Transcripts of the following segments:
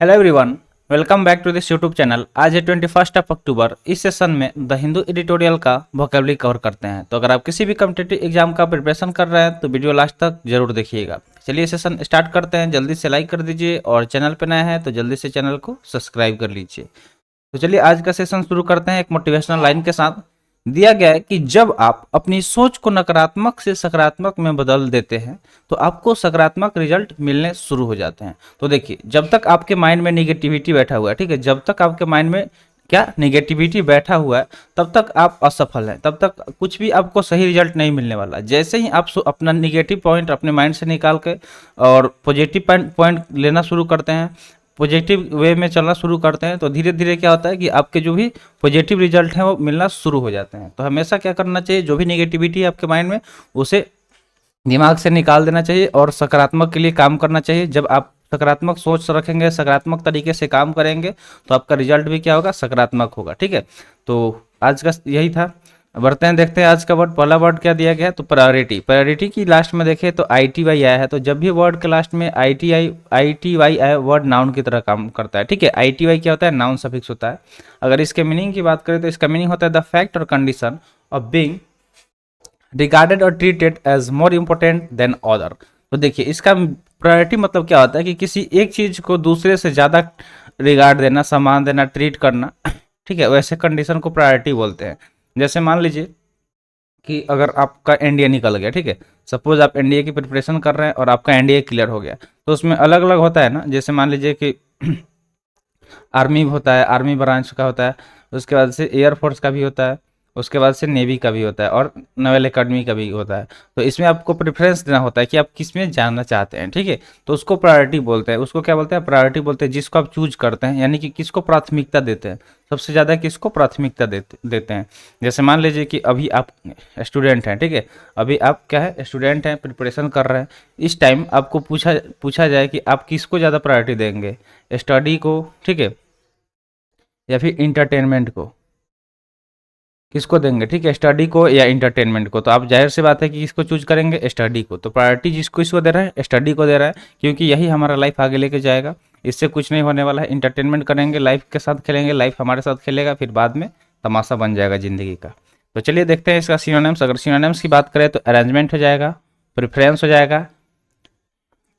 Hello everyone, welcome back to this YouTube channel. आज है 21 October. इस सेशन में द हिंदू एडिटोरियल का वोकेबलरी कवर करते हैं। तो अगर आप किसी भी कॉम्पिटिटिव एग्जाम का प्रिपरेशन कर रहे हैं तो वीडियो लास्ट तक जरूर देखिएगा। चलिए सेशन स्टार्ट करते हैं। जल्दी से लाइक कर दीजिए और चैनल पर नए हैं तो जल्दी से चैनल को सब्सक्राइब कर लीजिए। तो चलिए आज का सेशन शुरू करते हैं एक मोटिवेशनल लाइन के साथ। दिया गया है कि जब आप अपनी सोच को नकारात्मक से सकारात्मक में बदल देते हैं तो आपको सकारात्मक रिजल्ट मिलने शुरू हो जाते हैं। तो देखिए, जब तक आपके माइंड में निगेटिविटी बैठा हुआ है, ठीक है, जब तक आपके माइंड में क्या निगेटिविटी बैठा हुआ है तब तक आप असफल हैं, तब तक कुछ भी आपको सही रिजल्ट नहीं मिलने वाला। जैसे ही आप अपना निगेटिव पॉइंट अपने माइंड से निकाल के और पॉजिटिव पॉइंट लेना शुरू करते हैं, पॉजिटिव वे में चलना शुरू करते हैं, तो धीरे धीरे क्या होता है कि आपके जो भी पॉजिटिव रिजल्ट हैं वो मिलना शुरू हो जाते हैं। तो हमेशा क्या करना चाहिए, जो भी निगेटिविटी है आपके माइंड में उसे दिमाग से निकाल देना चाहिए और सकारात्मक के लिए काम करना चाहिए। जब आप सकारात्मक सोच रखेंगे, सकारात्मक तरीके से काम करेंगे तो आपका रिजल्ट भी क्या होगा, सकारात्मक होगा। ठीक है, तो आज का यही था। बढ़ते हैं, देखते हैं आज का वर्ड। पहला वर्ड क्या दिया गया है, तो प्रायोरिटी। प्रायोरिटी की लास्ट में देखें तो ITY आया है। तो जब भी वर्ड के लास्ट में ITY आए, वर्ड नाउन की तरह काम करता है। ठीक है, ITY क्या होता है, नाउन सफिक्स होता है। अगर इसके मीनिंग की बात करें तो इसका मीनिंग होता है द फैक्ट और कंडीशन ऑफ बीइंग रिगार्डेड और treated as more important than other. तो देखिए, इसका प्रायोरिटी मतलब क्या होता है कि किसी एक चीज को दूसरे से ज्यादा रिगार्ड देना, सम्मान देना, ट्रीट करना। ठीक है, वैसे कंडीशन को प्रायोरिटी बोलते हैं। जैसे मान लीजिए कि अगर आपका एनडीए निकल गया, ठीक है, सपोज आप एनडीए की प्रिपरेशन कर रहे हैं और आपका एनडीए क्लियर हो गया, तो उसमें अलग अलग होता है ना। जैसे मान लीजिए कि आर्मी होता है, आर्मी ब्रांच का होता है, उसके बाद से एयरफोर्स का भी होता है, उसके बाद से नेवी का भी होता है और नेवल एकेडमी का भी होता है। तो इसमें आपको प्रेफरेंस देना होता है कि आप किस में जानना चाहते हैं। ठीक है, तो उसको प्रायोरिटी बोलते हैं। उसको क्या बोलते हैं, प्रायोरिटी बोलते हैं जिसको आप चूज करते हैं, यानी कि किसको प्राथमिकता देते हैं, सबसे ज़्यादा किसको प्राथमिकता देते हैं। जैसे मान लीजिए कि अभी आप स्टूडेंट हैं, ठीक है, अभी आप क्या है, स्टूडेंट हैं, प्रिपरेशन कर रहे हैं। इस टाइम आपको पूछा जाए कि आप किसको ज़्यादा प्रायोरिटी देंगे, स्टडी को, ठीक है, या फिर इंटरटेनमेंट को, किसको देंगे। ठीक है, स्टडी को या इंटरटेनमेंट को। तो आप जाहिर सी बात है कि किसको चूज करेंगे, स्टडी को। तो प्रायोरिटी किसको दे रहा है, स्टडी को दे रहा है, क्योंकि यही हमारा लाइफ आगे लेके जाएगा। इससे कुछ नहीं होने वाला है। इंटरटेनमेंट करेंगे, लाइफ के साथ खेलेंगे, लाइफ हमारे साथ खेलेगा, फिर बाद में तमाशा बन जाएगा जिंदगी का। तो चलिए देखते हैं इसका सिनोनिम्स। अगर सिनोनिम्स की बात करें तो अरेंजमेंट हो जाएगा, प्रेफरेंस हो जाएगा,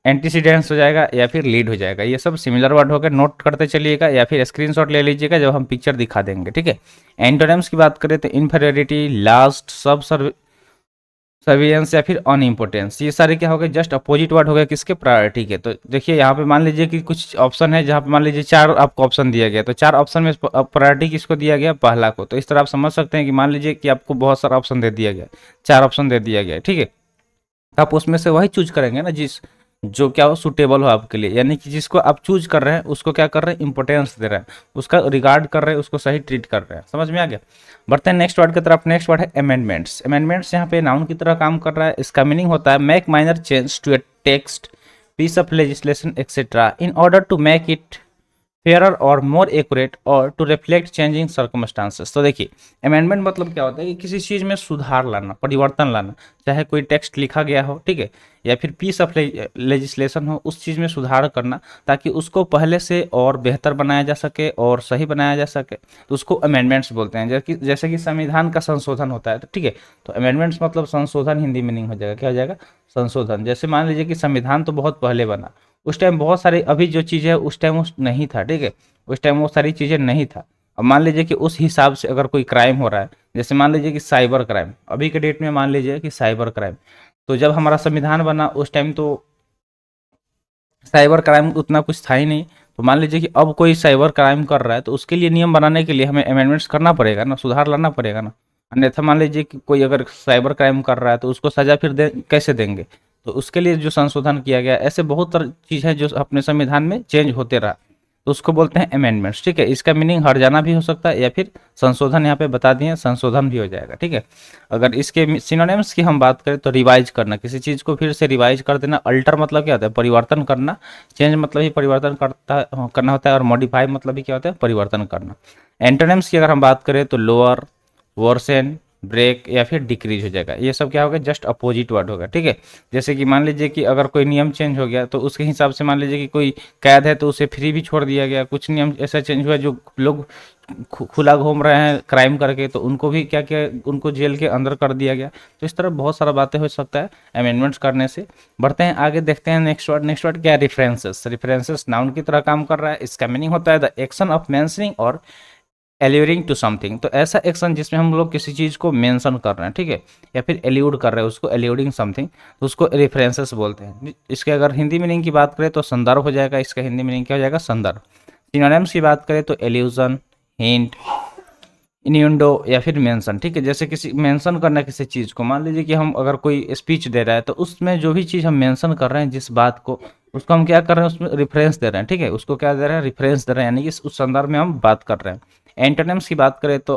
एंटीसीडेंट्स हो जाएगा या फिर लीड हो जाएगा। ये सब सिमिलर वर्ड हो गए, नोट करते चलिएगा या फिर स्क्रीनशॉट ले लीजिएगा जब हम पिक्चर दिखा देंगे। ठीक है, एंटोनिम्स की बात करें तो इन्फेरियोरिटी, लास्ट, सब सर्विलेंस या फिर अनइम्पोर्टेंस। ये सारे क्या हो गए, जस्ट अपोजिट वर्ड हो गए किसके, प्रायोरिटी के। तो देखिए यहाँ पे मान लीजिए कि कुछ ऑप्शन है जहाँ पे मान लीजिए 4 आपको ऑप्शन दिया गया, तो 4 ऑप्शन में प्रायोरिटी किसको दिया गया, पहला को। तो इस तरह आप समझ सकते हैं कि मान लीजिए कि आपको बहुत सारा ऑप्शन दे दिया गया, 4 ऑप्शन दे दिया गया, ठीक है, आप उसमें से वही चूज करेंगे ना जो क्या हो, सुटेबल हो आपके लिए। यानी कि जिसको आप चूज कर रहे हैं उसको क्या कर रहे हैं, इंपॉर्टेंस दे रहे हैं, उसका रिगार्ड कर रहे हैं, उसको सही ट्रीट कर रहे हैं। समझ में आ गया। बढ़ते हैं नेक्स्ट वर्ड की तरफ। नेक्स्ट वर्ड है अमेंडमेंट्स। अमेंडमेंट्स यहाँ पे नाउन की तरह काम कर रहा है। इसका मीनिंग होता है make minor change to a text, piece of legislation etcetera in order to make it fairer और मोर एक्यूरेट और टू रिफ्लेक्ट चेंजिंग सर्कमस्टांसेस। तो देखिए, अमेंडमेंट मतलब क्या होता है कि किसी चीज़ में सुधार लाना, परिवर्तन लाना। चाहे कोई टेक्स्ट लिखा गया हो, ठीक है, या फिर पीस ऑफ लेजिस्लेशन हो, उस चीज़ में सुधार करना ताकि उसको पहले से और बेहतर बनाया जा सके और सही बनाया जा सके, तो उसको अमेंडमेंट्स बोलते हैं। जैसे कि संविधान का संशोधन होता है, तो ठीक है, तो अमेंडमेंट्स मतलब संशोधन, हिंदी मीनिंग हो जाएगा, क्या हो जाएगा, संशोधन। जैसे मान लीजिए कि संविधान तो बहुत पहले बना, उस टाइम बहुत सारे, अभी जो चीज़ है उस टाइम उस नहीं था, ठीक है, उस टाइम वो सारी चीज़ें नहीं था। अब मान लीजिए कि उस हिसाब से अगर कोई क्राइम हो रहा है, जैसे मान लीजिए कि साइबर क्राइम, अभी के डेट में मान लीजिए कि साइबर क्राइम, तो जब हमारा संविधान बना उस टाइम तो साइबर क्राइम उतना कुछ था ही नहीं। तो मान लीजिए कि अब कोई साइबर क्राइम कर रहा है तो उसके लिए नियम बनाने के लिए हमें अमेंडमेंट्स करना पड़ेगा ना, सुधार लाना पड़ेगा ना। अन्यथा मान लीजिए कि कोई अगर साइबर क्राइम कर रहा है तो उसको सजा फिर कैसे देंगे, तो उसके लिए जो संशोधन किया गया, ऐसे बहुत तरह चीज़ है जो अपने संविधान में चेंज होते रहा, तो उसको बोलते हैं अमेंडमेंट्स। ठीक है, इसका मीनिंग हट जाना भी हो सकता है या फिर संशोधन, यहाँ पे बता दिए संशोधन भी हो जाएगा। ठीक है, अगर इसके सिनोनिम्स की हम बात करें तो रिवाइज करना, किसी चीज़ को फिर से रिवाइज कर देना। अल्टर मतलब क्या होता है, परिवर्तन करना। चेंज मतलब ही परिवर्तन करना होता है और मॉडिफाई मतलब ही क्या होता है, परिवर्तन करना। एंटोनिम्स की अगर हम बात करें तो लोअर, वर्सन, ब्रेक या फिर डिक्रीज हो जाएगा। ये सब क्या होगा, जस्ट अपोजिट वर्ड होगा, ठीक है। जैसे कि मान लीजिए कि अगर कोई नियम चेंज हो गया तो उसके हिसाब से मान लीजिए कि कोई कैद है तो उसे फ्री भी छोड़ दिया गया, कुछ नियम ऐसा चेंज हुआ जो लोग खुला घूम रहे हैं क्राइम करके तो उनको भी क्या क्या उनको जेल के अंदर कर दिया गया। तो इस तरह बहुत सारा बातें हो सकता है अमेंडमेंट्स करने से। बढ़ते हैं आगे, देखते हैं नेक्स्ट वर्ड क्या है, रेफरेंसेस। रेफरेंसेस नाउन की तरह काम कर रहा है। इसका मीनिंग होता है द एक्शन ऑफ मेंशनिंग और एल्यूरिंग टू समथिंग। तो ऐसा एक्शन जिसमें हम लोग किसी चीज़ को मेंशन कर रहे हैं, ठीक है, या फिर एल्यूड कर रहे हैं उसको, एल्यूडिंग समथिंग, तो उसको रेफरेंसेस बोलते हैं। इसके अगर हिंदी मीनिंग की बात करें तो संदर्भ हो जाएगा। इसका हिंदी मीनिंग क्या हो जाएगा, संदर्भ। सिनोनिम्स की बात करें तो एल्यूजन, हिंट, इन्यूंडो या फिर मेंशन, ठीक है। जैसे किसी मेंशन करना किसी चीज़ को, मान लीजिए कि हम अगर कोई स्पीच दे रहा है तो उसमें जो भी चीज़ हम मेंशन कर रहे हैं जिस बात को, उसको हम क्या कर रहे हैं, उसमें रेफरेंस दे रहे हैं, ठीक है। उसको क्या दे रहे हैं, रेफरेंस दे रहे हैं, यानी कि उस संदर्भ में हम बात कर रहे हैं। एंटोनिम्स की बात करें तो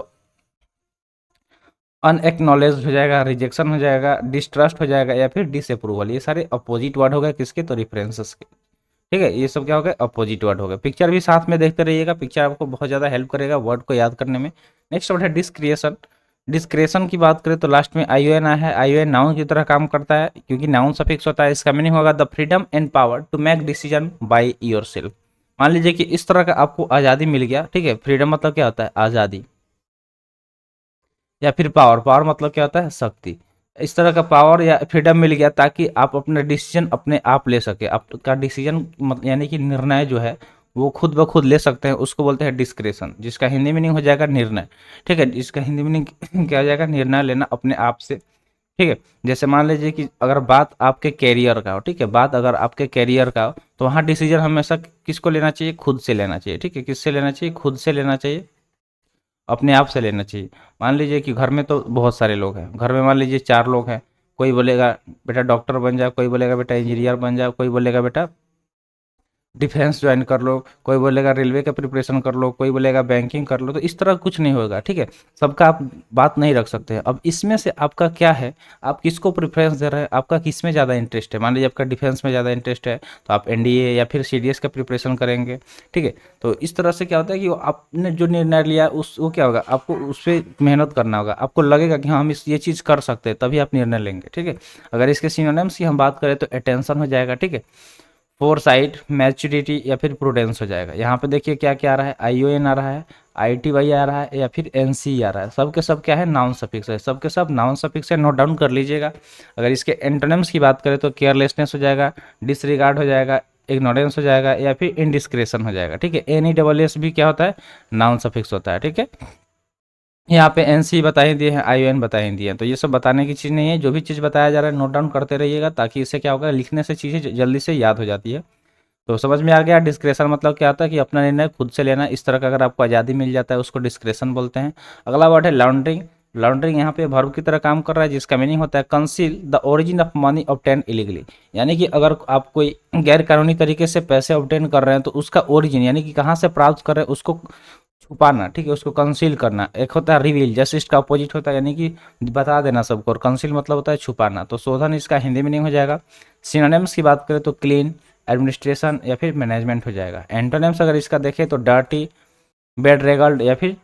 अनएक्नॉलेज्ड हो जाएगा, रिजेक्शन हो जाएगा, डिस्ट्रस्ट हो जाएगा या फिर डिसअप्रूवल। ये सारे अपोजिट वर्ड हो गए किसके, तो रेफरेंसेस के, ठीक है। ये सब क्या हो गया, अपोजिट वर्ड हो गए। पिक्चर भी साथ में देखते रहिएगा, पिक्चर आपको बहुत ज़्यादा हेल्प करेगा वर्ड को याद करने में। नेक्स्ट वर्ड है डिस्क्रिएशन। डिस्क्रिएशन की बात करें तो लास्ट में आई ओ एन आया है। आई ओ एन नाउन की तरह काम करता है क्योंकि नाउन सफिक्स होता है। इसका मीनिंग होगा the freedom and power to make decision by yourself. मान लीजिए कि इस तरह का आपको आज़ादी मिल गया, ठीक है। फ्रीडम मतलब क्या होता है, आज़ादी, या फिर पावर, पावर मतलब क्या होता है, शक्ति। इस तरह का पावर या फ्रीडम मिल गया ताकि आप अपना डिसीजन अपने आप ले सके। आपका डिसीजन यानी कि निर्णय जो है वो खुद ब खुद ले सकते हैं, उसको बोलते हैं डिस्क्रेशन, जिसका हिंदी मीनिंग हो जाएगा निर्णय, ठीक है। इसका हिंदी मीनिंग क्या हो जाएगा, निर्णय लेना अपने आप से, ठीक है। जैसे मान लीजिए कि अगर बात आपके कैरियर का हो, ठीक है, बात अगर आपके कैरियर का हो तो वहाँ डिसीजन हमेशा किसको लेना चाहिए, खुद से लेना चाहिए, ठीक है। किससे लेना चाहिए, खुद से लेना चाहिए, अपने आप से लेना चाहिए। मान लीजिए कि घर में तो बहुत सारे लोग हैं, घर में मान लीजिए 4 लोग हैं। कोई बोलेगा बेटा डॉक्टर बन जा, कोई बोलेगा बेटा इंजीनियर बन जा, कोई बोलेगा बेटा डिफेंस ज्वाइन कर लो, कोई बोलेगा रेलवे का प्रिपरेशन कर लो, कोई बोलेगा बैंकिंग कर लो। तो इस तरह कुछ नहीं होगा, ठीक है। सबका आप बात नहीं रख सकते हैं। अब इसमें से आपका क्या है, आप किसको प्रेफरेंस दे रहे हैं, आपका किस में ज़्यादा इंटरेस्ट है। मान लीजिए आपका डिफेंस में ज़्यादा इंटरेस्ट है तो आप एनडीए या फिर सीडीएस का प्रिपरेशन करेंगे, ठीक है। तो इस तरह से क्या होता है कि आपने जो निर्णय लिया उस वो क्या होगा, आपको उस पर मेहनत करना होगा। आपको लगेगा कि हाँ हम ये चीज़ कर सकते हैं, तभी आप निर्णय लेंगे, ठीक है। अगर इसके सिनोनिम्स की हम बात करें तो अटेंशन हो जाएगा, ठीक है। फोरसाइट, मैच्योरिटी या फिर प्रूडेंस हो जाएगा। यहाँ पे देखिए क्या क्या आ रहा है, आई ओ एन आ रहा है, आई टी वाई आ रहा है या फिर एन सी आ रहा है। सब के सब क्या है, नाउन सफिक्स है, सब के सब नाउन सफिक्स है, नोट डाउन कर लीजिएगा। अगर इसके एंटोनिम्स की बात करें तो केयरलेसनेस हो जाएगा, डिसरिगार्ड हो जाएगा, इग्नोरेंस हो जाएगा या फिर इनडिस्क्रेशन हो जाएगा, ठीक है। एन ई डबल एस भी क्या होता है, नाउन सफिक्स होता है, ठीक है। यहाँ पे एन सी बता ही दिए हैं, आई ओ एन बता ही दिए हैं, तो ये सब बताने की चीज़ नहीं है। जो भी चीज़ बताया जा रहा है नोट डाउन करते रहिएगा ताकि इससे क्या होगा, लिखने से चीज़ें जल्दी से याद हो जाती है। तो समझ में आ गया डिस्क्रेशन मतलब क्या होता है कि अपना निर्णय खुद से लेना। इस तरह का अगर आपको आज़ादी मिल जाता है उसको डिस्क्रेशन बोलते हैं। अगला वर्ड है लॉन्ड्रिंग। लॉन्ड्रिंग यहाँ पे वर्ब की तरह काम कर रहा है जिसका मीनिंग होता है conceal the origin of money obtain illegally. यानी कि अगर आप कोई गैर कानूनी तरीके से पैसे ऑब्टेन कर रहे हैं तो उसका ओरिजिन यानी कि कहाँ से प्राप्त कर रहे हैं उसको छुपाना, ठीक है, उसको कंसील करना। एक होता है रिवील, जस्ट इसका अपोजिट होता है यानी कि बता देना सबको, और कंसील मतलब होता है छुपाना। तो शोधन इसका हिंदी मीनिंग हो जाएगा। सिनोनिम्स की बात करें तो क्लीन, एडमिनिस्ट्रेशन या फिर मैनेजमेंट हो जाएगा। एंटोनिम्स अगर इसका देखें तो डर्टी, बेड रेगल्ड या फिर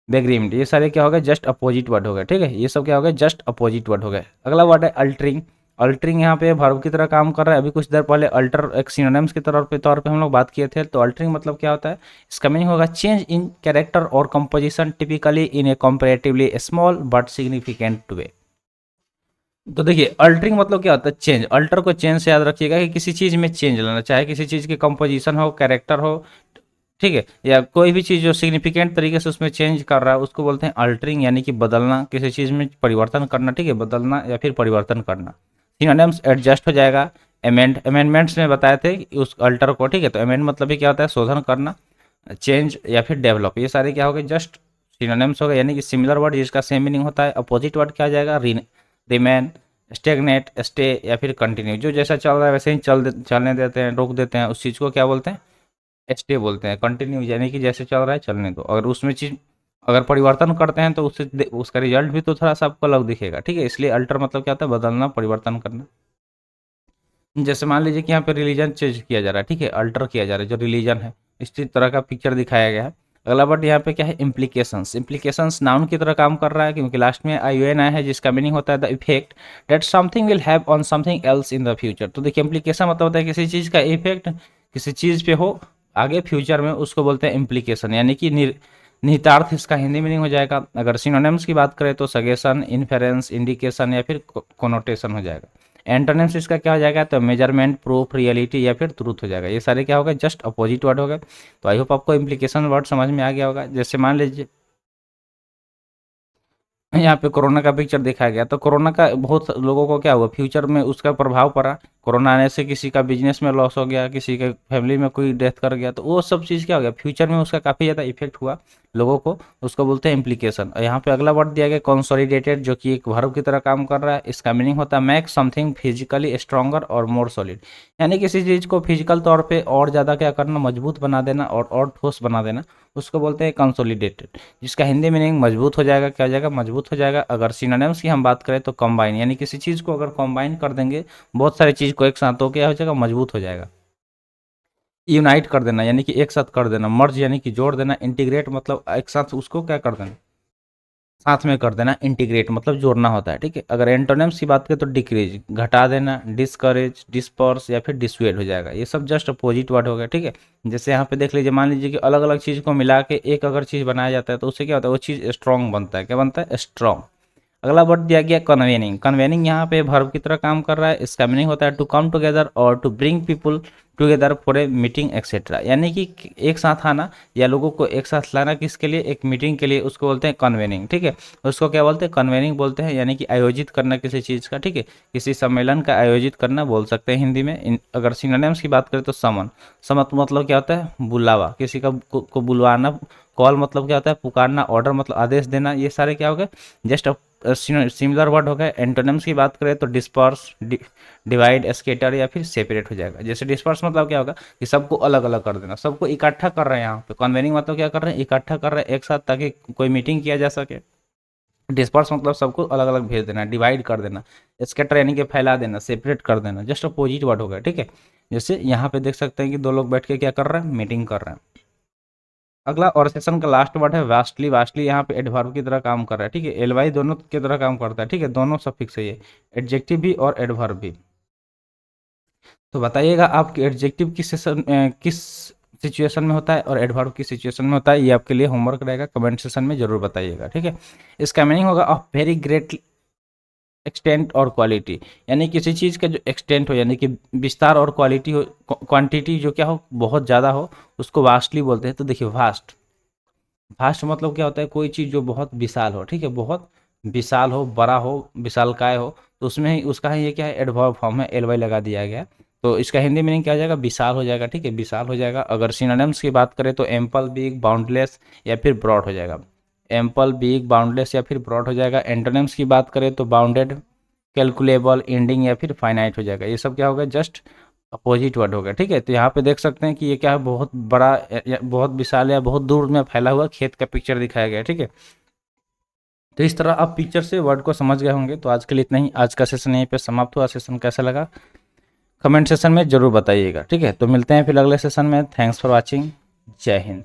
बेग्रीम्ड। ये सारे क्या हो गए, जस्ट अपोजिट वर्ड हो गए, ठीक है। ये सब क्या हो गए, जस्ट अपोजिट वर्ड हो गए। अगला वर्ड है अल्टरिंग। अल्टरिंग यहाँ पे वर्ब की तरह काम कर रहा है। अभी कुछ देर पहले अल्टर एक सिनोनिम्स के तौर पे हम लोग बात किए थे। तो अल्टरिंग मतलब क्या होता है, इसका मीनिंग होगा चेंज इन कैरेक्टर और composition typically in a comparatively small but significant way. तो देखिए अल्टरिंग मतलब क्या होता है, चेंज। अल्टर को चेंज से याद रखिएगा कि किसी चीज़ में चेंज लाना, चाहे किसी चीज़ की कंपोजिशन हो, कैरेक्टर हो, ठीक है, या कोई भी चीज़ जो सिग्निफिकेंट तरीके से उसमें चेंज कर रहा है उसको बोलते हैं अल्टरिंग, यानी कि बदलना, किसी चीज़ में परिवर्तन करना, ठीक है, बदलना या फिर परिवर्तन करना। सिनोनिम्स एडजस्ट हो जाएगा। अमेंडमेंट्स में बताए थे कि उस अल्टर को, ठीक है। तो अमेंड मतलब भी क्या होता है, शोधन करना, चेंज या फिर डेवलप। ये सारे क्या हो गए, जस्ट सिनोनिम्स हो गए, यानी कि सिमिलर वर्ड जिसका सेम मीनिंग होता है। अपोजिट वर्ड क्या आ जाएगा, रिमेन, स्टेगनेट, स्टे या फिर कंटिन्यू। जो जैसा चल रहा है वैसे ही चलने देते हैं, रोक देते हैं, उस चीज़ को क्या बोलते हैं, स्टे बोलते हैं। कंटिन्यू यानी कि जैसे चल रहा है चलने दो। अगर उसमें चीज़ अगर परिवर्तन करते हैं तो उससे उसका रिजल्ट भी तो थोड़ा सा आपको अलग दिखेगा, ठीक है। इसलिए अल्टर मतलब क्या होता है, बदलना, परिवर्तन करना। जैसे मान लीजिए कि यहाँ पे रिलीजन चेंज किया जा रहा है, ठीक है, अल्टर किया जा रहा है जो रिलीजन है, इस तरह का पिक्चर दिखाया गया है। अगला वर्ड यहाँ पे क्या है, इम्प्लीकेशंस। इम्प्लीकेशंस नाउन की तरह काम कर रहा है क्योंकि लास्ट में ION आया है, जिसका मीनिंग होता है the effect that something will have on something else in the future. तो देखिए इम्प्लीकेशन मतलब होता है किसी चीज़ का इफेक्ट किसी चीज़ पे हो आगे फ्यूचर में, उसको बोलते हैं इम्प्लीकेशन, यानी कि निहितार्थ इसका हिंदी मीनिंग हो जाएगा। अगर सिनोनिम्स की बात करें तो सजेशन, इन्फेरेंस, इंडिकेशन या फिर कोनोटेशन हो जाएगा। एंटोनिम्स इसका क्या हो जाएगा, तो मेजरमेंट, प्रूफ, रियलिटी या फिर ट्रूथ हो जाएगा। ये सारे क्या होगा, जस्ट अपोजिट वर्ड हो गए। तो आई होप आपको इम्प्लीकेशन वर्ड समझ में आ गया होगा। जैसे मान लीजिए यहाँ पे कोरोना का पिक्चर दिखाया गया, तो कोरोना का बहुत लोगों को क्या हुआ, फ्यूचर में उसका प्रभाव पड़ा। कोरोना आने से किसी का बिजनेस में लॉस हो गया, किसी के फैमिली में कोई डेथ कर गया, तो वो सब चीज़ क्या हो गया, फ्यूचर में उसका काफ़ी ज़्यादा इफेक्ट हुआ लोगों को, उसको बोलते हैं इम्प्लीकेशन। और यहाँ पे अगला वर्ड दिया गया कंसोलिडेटेड, जो कि एक वर्ब की तरह काम कर रहा है। इसका मीनिंग होता है मेक समथिंग फिजिकली स्ट्रॉन्गर और मोर सॉलिड, यानी किसी चीज़ को फिजिकल तौर पे और ज़्यादा क्या करना, मजबूत बना देना और ठोस बना देना, उसको बोलते हैं कंसोलिडेटेड, जिसका हिंदी मीनिंग मजबूत हो जाएगा। क्या हो जाएगा, मजबूत हो जाएगा। अगर सिनोनिम्स की हम बात करें तो कंबाइन, यानी किसी चीज़ को अगर कंबाइन कर देंगे बहुत सारी चीज़ को एक साथ, तो क्या हो जाएगा, मजबूत हो जाएगा। यूनाइट कर देना यानी कि एक साथ कर देना, मर्ज यानी कि जोड़ देना, इंटीग्रेट मतलब एक साथ उसको क्या कर देना, साथ में कर देना। इंटीग्रेट मतलब जोड़ना होता है, ठीक है। अगर एंटोनिम्स की बात करें तो डिक्रीज, घटा देना, डिस्करेज, डिस्पर्स या फिर डिसवेड हो जाएगा। ये सब जस्ट अपोजिट वर्ड हो गया, ठीक है। जैसे यहाँ पे देख लीजिए, मान लीजिए कि अलग अलग चीज़ को मिला के एक अगर चीज़ बनाया जाता है तो उससे क्या होता है, वो चीज़ स्ट्रॉन्ग बनता है। क्या बनता है, स्ट्रॉन्ग। अगला वर्ड दिया गया कन्वेनिंग। कन्वेनिंग यहाँ पे वर्ब की तरह काम कर रहा है। इसका मीनिंग होता है टू कम टुगेदर और to bring people together for a meeting etcetera, यानी कि एक साथ आना या लोगों को एक साथ लाना, किसके लिए, एक मीटिंग के लिए, उसको बोलते हैं कन्वेनिंग, ठीक है। उसको क्या बोलते हैं, कन्वेनिंग बोलते हैं, यानी कि आयोजित करना किसी चीज़ का, ठीक है। किसी सम्मेलन का आयोजित करना बोल सकते हैं हिंदी में। अगर सिनोनिम्स की बात करें तो समन, समत मतलब क्या होता है, बुलावा, किसी का को बुलवाना। कॉल मतलब क्या होता है, पुकारना। ऑर्डर मतलब आदेश देना। ये सारे क्या हो गए, जस्ट सिमिलर वर्ड हो गए। एंटोनिम्स की बात करें तो डिस्पर्स, डिवाइड, स्केटर या फिर सेपरेट हो जाएगा। जैसे डिस्पर्स मतलब क्या होगा कि सबको अलग अलग कर देना, सबको इकट्ठा कर रहे हैं। यहाँ पे कन्वेनिंग मतलब क्या कर रहे हैं, इकट्ठा कर रहे हैं एक साथ ताकि कोई मीटिंग किया जा सके। डिस्पर्स मतलब सबको अलग अलग भेज देना, डिवाइड कर देना। स्केटर यानी कि फैला देना, सेपरेट कर देना। जस्ट अपोजिट वर्ड हो गया, ठीक है। जैसे यहाँ पे देख सकते हैं कि दो लोग बैठ के क्या कर रहे हैं, मीटिंग कर रहे हैं। अगला और सेशन का लास्ट वर्ड है वास्टली। वास्टली यहाँ पे एडवर्ब की तरह काम कर रहा है, ठीक है। एलवाई दोनों की तरह काम करता है, ठीक है। दोनों सफिक्स है ये, एडजेक्टिव भी और एडवर्ब भी। तो बताइएगा आपके एडजेक्टिव किस सिचुएशन में होता है और एडवर्ब किस सिचुएशन में होता है। ये आपके लिए होमवर्क रहेगा, कमेंट सेशन में जरूर बताइएगा, ठीक है। इसका मीनिंग होगा ऑफ वेरी ग्रेट एक्सटेंट और क्वालिटी, यानी किसी चीज़ का जो एक्सटेंट हो, यानी कि विस्तार, और क्वालिटी हो, क्वांटिटी जो क्या हो, बहुत ज़्यादा हो, उसको वास्टली बोलते हैं। तो देखिए वास्ट, वास्ट मतलब क्या होता है, कोई चीज़ जो बहुत विशाल हो, ठीक है, बहुत विशाल हो, बड़ा हो, विशालकाय हो, तो उसमें ही उसका ही ये क्या है, एडवर्ब फॉर्म है, एल वाई लगा दिया गया। तो इसका हिंदी मीनिंग क्या हो जाएगा, विशाल हो जाएगा, ठीक है, विशाल हो जाएगा। अगर सिनोनिम्स की बात करें तो एम्पल, बिग, बाउंडलेस या फिर ब्रॉड हो जाएगा। एम्पल, बिग, बाउंडलेस या फिर ब्रॉड हो जाएगा। एंटोनिम्स की बात करें तो बाउंडेड, कैलकुलेबल, एंडिंग या फिर फाइनाइट हो जाएगा। ये सब क्या होगा, जस्ट अपोजिट वर्ड होगा, ठीक है। तो यहाँ पे देख सकते हैं कि ये क्या है, बहुत बड़ा बहुत विशाल या बहुत दूर में फैला हुआ खेत का पिक्चर दिखाया गया है, ठीक है। तो इस तरह आप पिक्चर से वर्ड को समझ गए होंगे। तो आज के लिए इतना ही, आज का सेशन यहीं पे समाप्त हुआ। सेशन कैसा लगा कमेंट सेशन में जरूर बताइएगा, ठीक है। तो मिलते हैं फिर अगले सेशन में। Thanks for watching. जय हिंद।